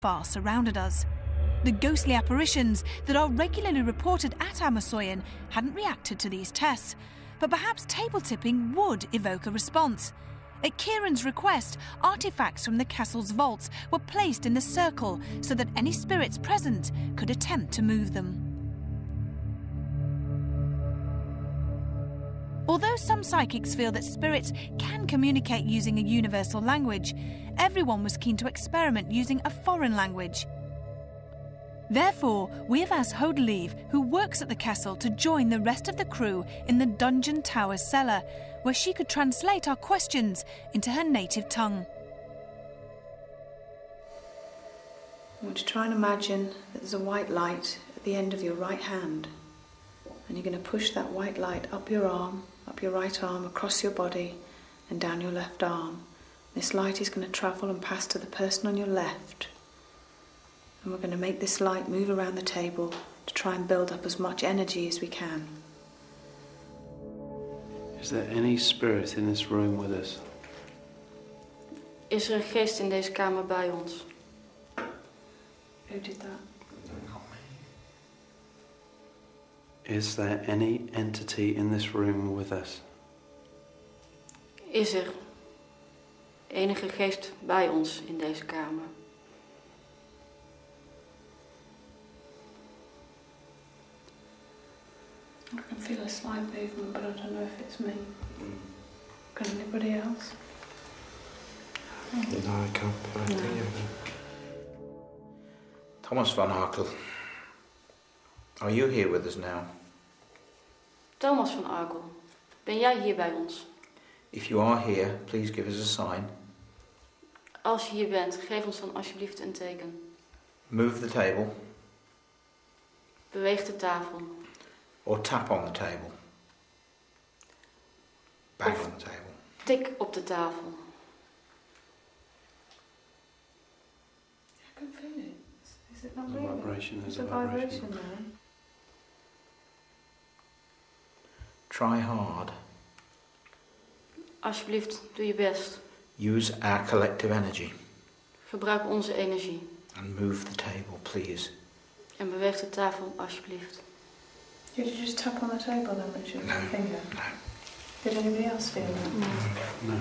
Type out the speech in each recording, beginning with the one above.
far surrounded us. The ghostly apparitions that are regularly reported at Ammersoyen hadn't reacted to these tests, but perhaps table tipping would evoke a response. At Kieran's request, artefacts from the castle's vaults were placed in the circle so that any spirits present could attempt to move them. Although some psychics feel that spirits can communicate using a universal language, everyone was keen to experiment using a foreign language. Therefore, we have asked Hodelieve, who works at the castle, to join the rest of the crew in the dungeon tower cellar, where she could translate our questions into her native tongue. I want you to try and imagine that there's a white light at the end of your right hand. And you're going to push that white light up your arm, up your right arm, across your body and down your left arm. This light is going to travel and pass to the person on your left. And we're going to make this light move around the table to try and build up as much energy as we can. Is there any spirit in this room with us? Is er een geest in deze kamer bij ons? Who did that? Is there any entity in this room with us? Is er enige geest bij ons in deze kamer? I can feel a slight movement, but I don't know if it's me. Can anybody else? No, I can't find anything. Thomas van Arkel, are you here with us now? Thomas van Arkel, ben jij hier bij ons? If you are here, please give us a sign. Als je hier bent, geef ons dan alsjeblieft een teken. Move the table. Beweeg de tafel. Or tap on the table. Bang Of on the table. tik op de tafel. I can feel it. Is it not There's a moving? vibration, There's there's a a vibration vibration. there. Try hard. Alsjeblieft, doe je best. Use our collective energy. Gebruik onze energie. And move the table, please. En beweeg de tafel, alsjeblieft. Did you just tap on the table then, Richard? No. With your finger? No. Did anybody else feel that? No.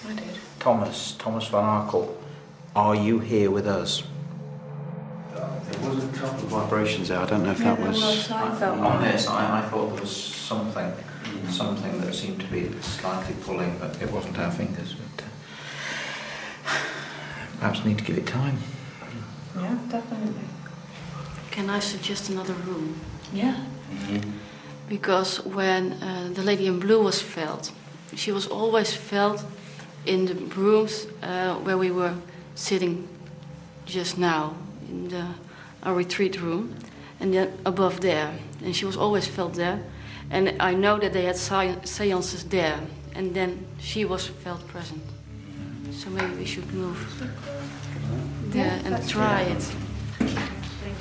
I did. Thomas van Arkel, are you here with us? There was a couple of vibrations there. I don't know if that was... I felt On this, I thought there was something that seemed to be slightly pulling, but it wasn't our fingers. But perhaps need to give it time. Yeah, definitely. Can I suggest another room? Yeah. Because when the lady in blue was felled, she was always felled in the rooms where we were sitting just now, in our retreat room, and then above there. And she was always felled there. And I know that they had seances there, and then she was felt present. So maybe we should move there and try it.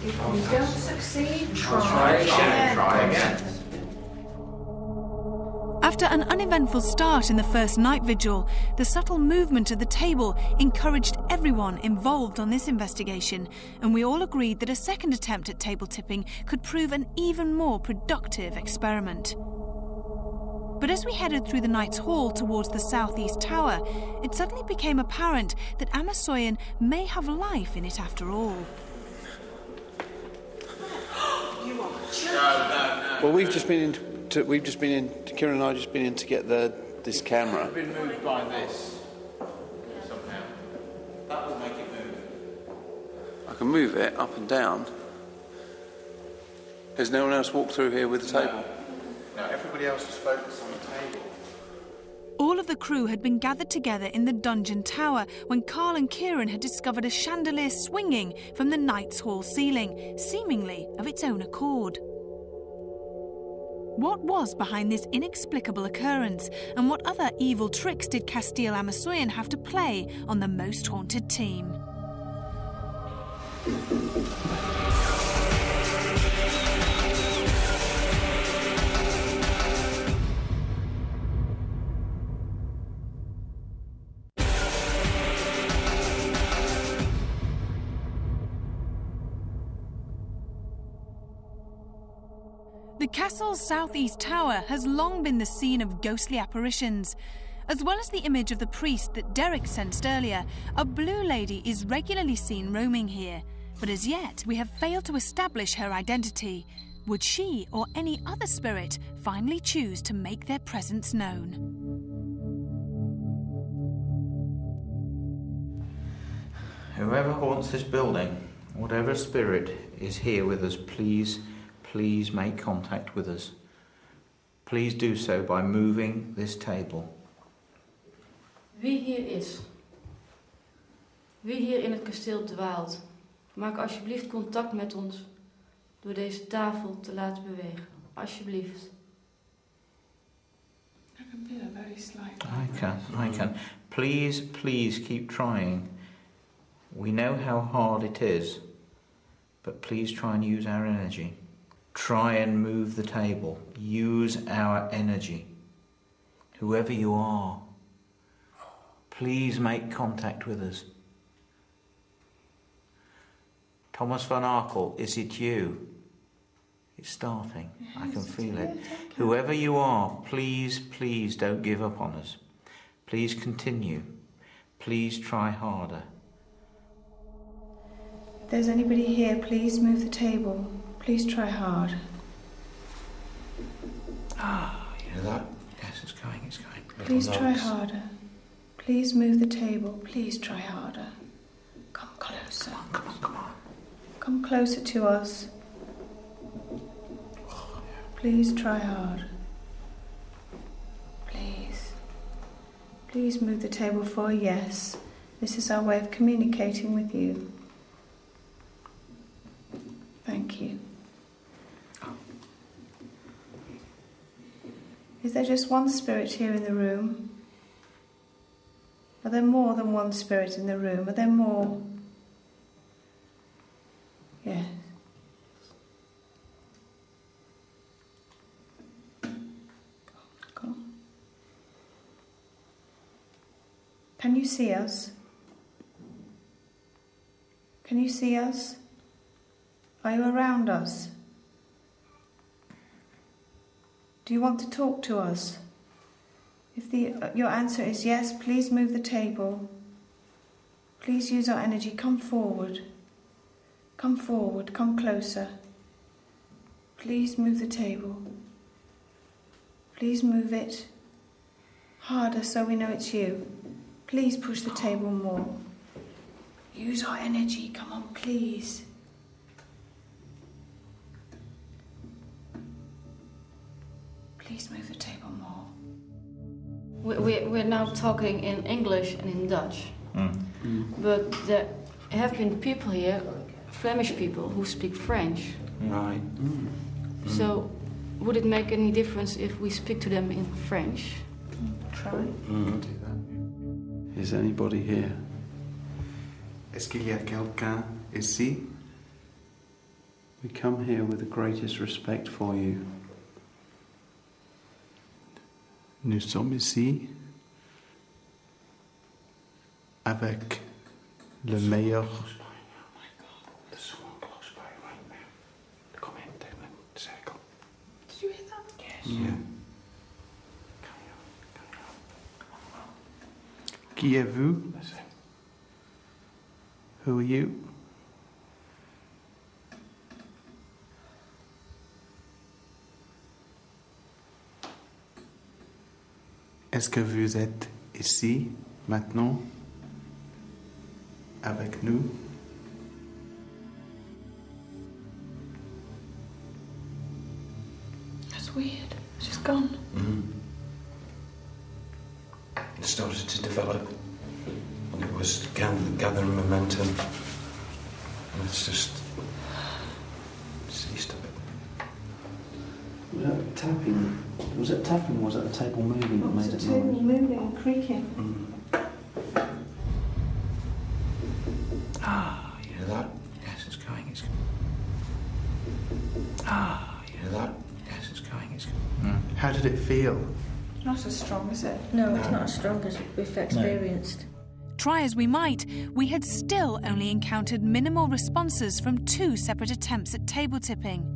If you don't succeed, Try again. After an uneventful start in the first night vigil, the subtle movement of the table encouraged everyone involved on this investigation, and we all agreed that a second attempt at table tipping could prove an even more productive experiment. But as we headed through the Knight's Hall towards the southeast tower, it suddenly became apparent that Ammersoyen may have life in it after all. Well, we've just been in. Kieran and I have just been in to get this camera. I've been moved by this somehow. That will make it move. I can move it up and down. Has no one else walked through here with the table? No, everybody else is focused on the table. All of the crew had been gathered together in the dungeon tower when Carl and Kieran had discovered a chandelier swinging from the Knight's Hall ceiling, seemingly of its own accord. What was behind this inexplicable occurrence, and what other evil tricks did Kasteel Ammersoyen have to play on the most haunted team? The castle's southeast tower has long been the scene of ghostly apparitions. As well as the image of the priest that Derek sensed earlier, a blue lady is regularly seen roaming here. But as yet, we have failed to establish her identity. Would she or any other spirit finally choose to make their presence known? Whoever haunts this building, whatever spirit is here with us, please make contact with us. Please do so by moving this table. Wie hier is, wie hier in het kasteel dwaalt, maak alsjeblieft contact met ons door deze tafel te laten bewegen. Alsjeblieft. I can feel a very slight. I can. Please keep trying. We know how hard it is, but please try and use our energy. Try and move the table. Use our energy. Whoever you are, please make contact with us. Thomas van Arkel, is it you? It's starting. I can feel it. Whoever you are, please don't give up on us. Please continue. Please try harder. If there's anybody here, please move the table. Please try hard. You hear that? Yes, it's going. Please try harder. Please move the table. Please try harder. Come closer. Come on. Come closer to us. Please try hard. Please move the table for a yes. This is our way of communicating with you. Thank you. Is there just one spirit here in the room? Are there more than one spirit in the room? Are there more? Yes. Go on. Can you see us? Can you see us? Are you around us? Do you want to talk to us? If your answer is yes, please move the table. Please use our energy. Come forward. Come forward. Come closer. Please move the table. Please move it harder so we know it's you. Please push the table more. Use our energy. Come on, please. Please move the table more. We're now talking in English and in Dutch. But there have been people here, Flemish people, who speak French. Right. So would it make any difference if we speak to them in French? Try. Do that. Is anybody here? Est-ce qu'il y a quelqu'un ici? We come here with the greatest respect for you. Nous sommes ici avec le meilleur. There's someone close by right now. Come in, down in circle. Did you hear that? Yes. Yeah. Qui êtes-vous? Who are you? Est-ce que vous êtes ici, maintenant, avec nous? That's weird. It's just gone. It started to develop, and it was gathering momentum, and it's just ceased a bit. Was that tapping? Was it tapping or was it the table moving that made it The table noise? moving and creaking. You hear that? Yes, it's going. You hear that? Yes, it's going. How did it feel? Not as strong, is it? No, it's not as strong as we've experienced. Try as we might, we had still only encountered minimal responses from 2 separate attempts at table tipping.